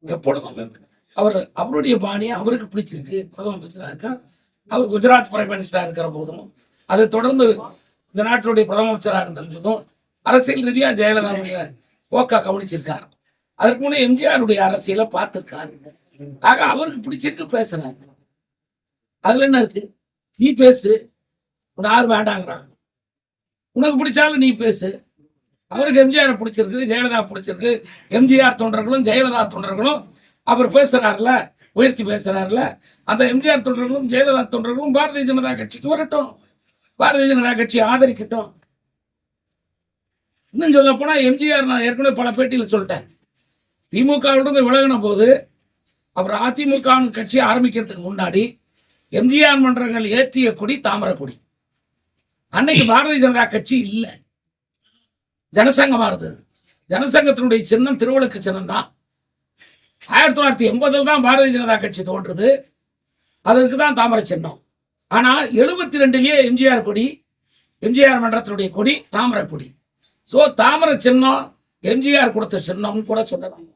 எப்பொழுதும் அவருடைய பாணியை அவருக்கு பிடிச்சிருக்கு. முதலமைச்சராக இருக்கா, அவர் குஜராத் பிரைம் மினிஸ்டராக இருக்கிற போதும், அதை தொடர்ந்து இந்த நாட்டினுடைய பிரதம இருந்ததும் அரசியல் ரீதியாக ஜெயலலிதாவுடைய போக்கா கவனிச்சிருக்காரு. அதற்கு முன்னே எம்ஜிஆருடைய அரசியலை பார்த்திருக்காரு. ஆக அவருக்கு பிடிச்சிருக்கு பேசுறாரு. அதுல என்ன இருக்கு? நீ பேசு, யாரும் வேண்டாங்கிறாங்க. உனக்கு பிடிச்சாலும் நீ பேசு. அவருக்கு எம்ஜிஆர் பிடிச்சிருக்கு, ஜெயலலிதா பிடிச்சிருக்கு. எம்ஜிஆர் தொண்டர்களும் ஜெயலலிதா தொண்டர்களும் அவர் பேசுறாருல, உயர்த்தி பேசுறாருல, அந்த எம்ஜிஆர் தொண்டர்களும் ஜெயலலிதா தொண்டர்களும் பாரதிய ஜனதா கட்சிக்கு வரட்டும், பாரதிய ஜனதா கட்சியை ஆதரிக்கட்டும். இன்னும் சொல்ல போனா எம்ஜிஆர், நான் ஏற்கனவே பல பேட்டியில் சொல்லிட்டேன், திமுகவிலிருந்து விலகின போது அவர் அதிமுக கட்சி ஆரம்பிக்கிறதுக்கு முன்னாடி எம்ஜிஆர் மன்றங்கள் ஏற்றிய கொடி தாமரை கொடி. அன்னைக்கு பாரதிய ஜனதா கட்சி இல்லை, ஜனசங்கமா இருந்தது. ஜனசங்கத்தினுடைய சின்னம் திருவள்ளுக்கு சின்னம் தான். 1980 தான் பாரதிய ஜனதா கட்சி தோன்றுது. அதற்கு தான் தாமரை சின்னம். ஆனா 72லயே எம்ஜிஆர் கொடி, எம்ஜிஆர் மன்றத்தினுடைய கொடி தாமரை கொடி. சோ தாமரை சின்னம் எம்ஜிஆர் கொடுத்த சின்னம் கூட சொல்லலாம்.